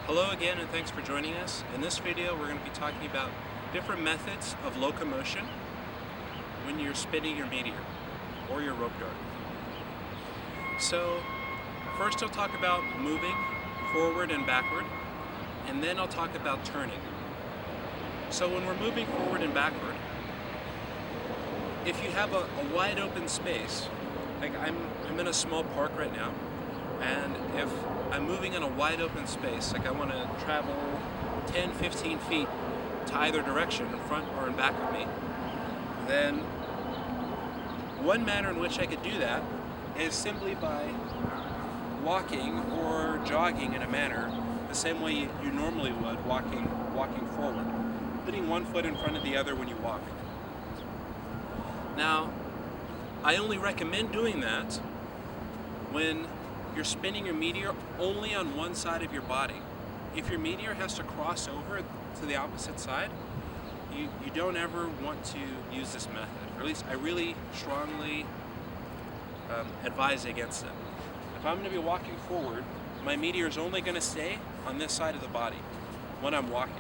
Hello again, and thanks for joining us. In this video we're going to be talking about different methods of locomotion when you're spinning your meteor or your rope dart. So first I'll talk about moving forward and backward, and then I'll talk about turning. So when we're moving forward and backward, if you have a wide open space, like I'm in a small park right now, and if I'm moving in a wide open space, like I want to travel 10-15 feet to either direction, in front or in back of me, then one manner in which I could do that is simply by walking or jogging in a manner the same way you normally would, walking forward, putting one foot in front of the other when you walk. Now, I only recommend doing that when you're spinning your meteor only on one side of your body. If your meteor has to cross over to the opposite side, you don't ever want to use this method, or at least I really strongly advise against it. If I'm going to be walking forward, my meteor is only going to stay on this side of the body when I'm walking.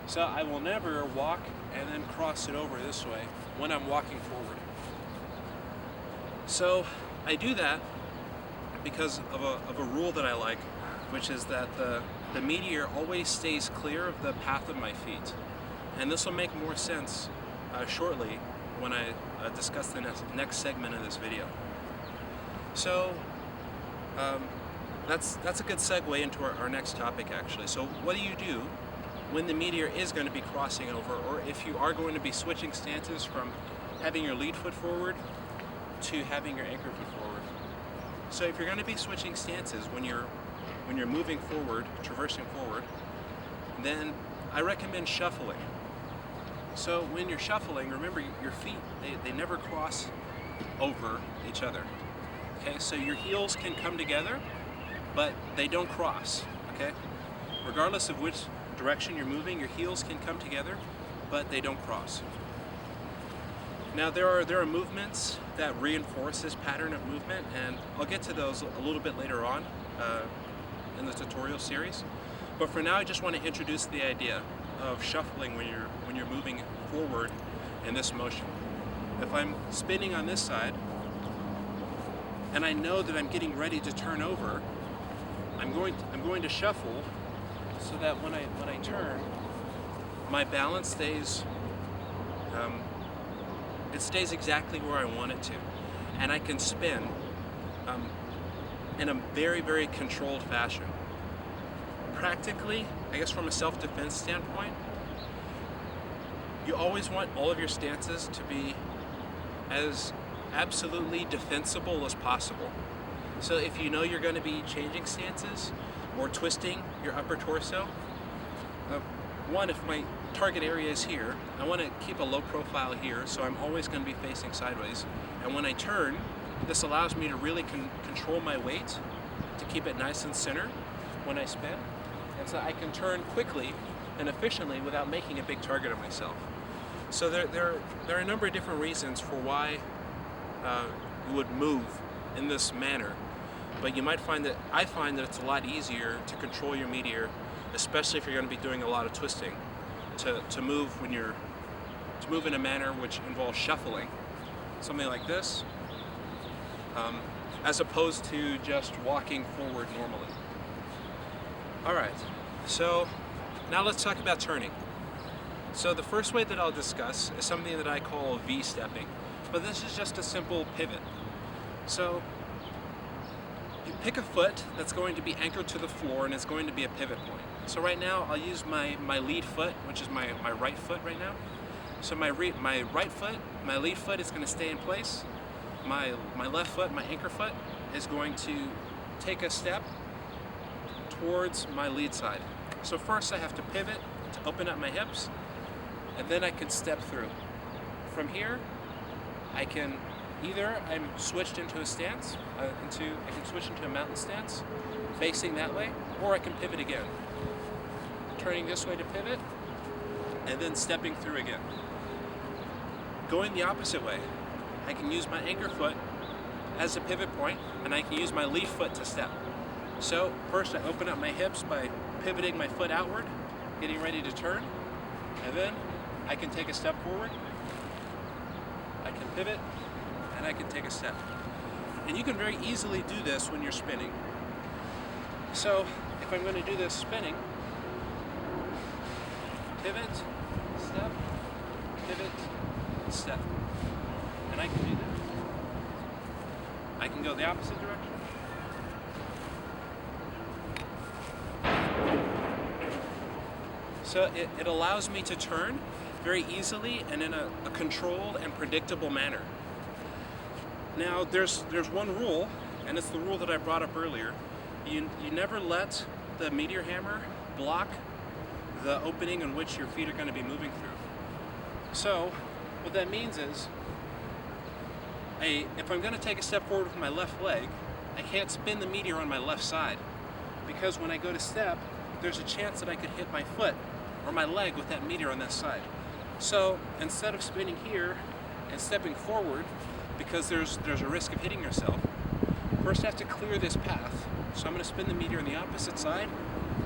So I will never walk and then cross it over this way when I'm walking forward. So I do that because of a rule that I like, which is that the meteor always stays clear of the path of my feet. And this will make more sense shortly when I discuss the next segment of this video. So that's a good segue into our next topic, actually. So what do you do when the meteor is going to be crossing over, or if you are going to be switching stances from having your lead foot forward to having your anchor foot forward? So if you're going to be switching stances when you're moving forward, traversing forward, then I recommend shuffling. So when you're shuffling, remember your feet, they never cross over each other. Okay, so your heels can come together, but they don't cross. Okay, regardless of which direction you're moving, your heels can come together, but they don't cross. Now there are movements that reinforce this pattern of movement, and I'll get to those a little bit later on in the tutorial series. But for now, I just want to introduce the idea of shuffling when you're moving forward in this motion. If I'm spinning on this side, and I know that I'm getting ready to turn over, I'm going to shuffle so that when I turn, my balance stays. It stays exactly where I want it to, and I can spin in a very, very controlled fashion. Practically, I guess from a self-defense standpoint, you always want all of your stances to be as absolutely defensible as possible. So if you know you're going to be changing stances or twisting your upper torso, if my target area is here, I want to keep a low profile here, so I'm always going to be facing sideways. And when I turn, this allows me to really control my weight to keep it nice and center when I spin. And so I can turn quickly and efficiently without making a big target of myself. So there are a number of different reasons for why you would move in this manner. But you might find that it's a lot easier to control your meteor, especially if you're going to be doing a lot of twisting, to move in a manner which involves shuffling, something like this, as opposed to just walking forward normally. Alright, so now let's talk about turning. So the first way that I'll discuss is something that I call V-stepping, but this is just a simple pivot. So you pick a foot that's going to be anchored to the floor, and it's going to be a pivot point. So right now I'll use my lead foot, which is my right foot right now. So my right foot, my lead foot is going to stay in place. My left foot, my anchor foot, is going to take a step towards my lead side. So first I have to pivot to open up my hips, and then I can step through. From here, I'm switched into a stance, I can switch into a mountain stance, facing that way, or I can pivot again. Turning this way to pivot, and then stepping through again. Going the opposite way, I can use my anchor foot as a pivot point, and I can use my lead foot to step. So first I open up my hips by pivoting my foot outward, getting ready to turn, and then I can take a step forward, I can pivot, and I can take a step. And you can very easily do this when you're spinning. So if I'm going to do this spinning, pivot, step, pivot, step. And I can do that. I can go the opposite direction. So it allows me to turn very easily and in a controlled and predictable manner. Now there's one rule, and it's the rule that I brought up earlier. You never let the Meteor Hammer block the opening in which your feet are going to be moving through. So what that means is, if I'm going to take a step forward with my left leg, I can't spin the Meteor on my left side, because when I go to step, there's a chance that I could hit my foot or my leg with that Meteor on that side. So instead of spinning here and stepping forward, because there's a risk of hitting yourself, first I have to clear this path. So I'm going to spin the Meteor on the opposite side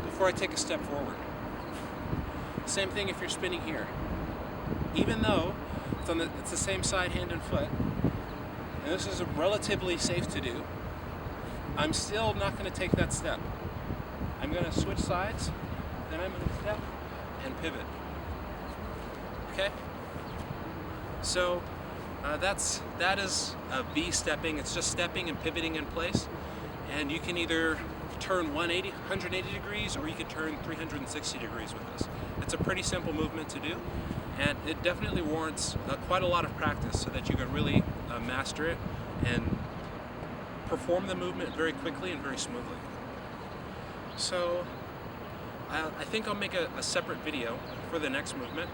before I take a step forward. Same thing if you're spinning here. Even though it's the same side, hand and foot, and this is relatively safe to do, I'm still not going to take that step. I'm going to switch sides, then I'm going to step and pivot. Okay? So that is V-stepping. It's just stepping and pivoting in place. And you can either turn 180 degrees, or you can turn 360 degrees with this. It's a pretty simple movement to do, and it definitely warrants quite a lot of practice so that you can really master it and perform the movement very quickly and very smoothly. So I think I'll make a separate video for the next movement,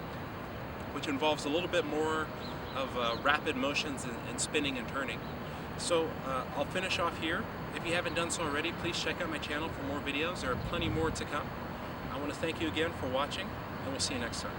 which involves a little bit more of rapid motions and spinning and turning. So I'll finish off here. If you haven't done so already, please check out my channel for more videos. There are plenty more to come. I want to thank you again for watching, and we'll see you next time.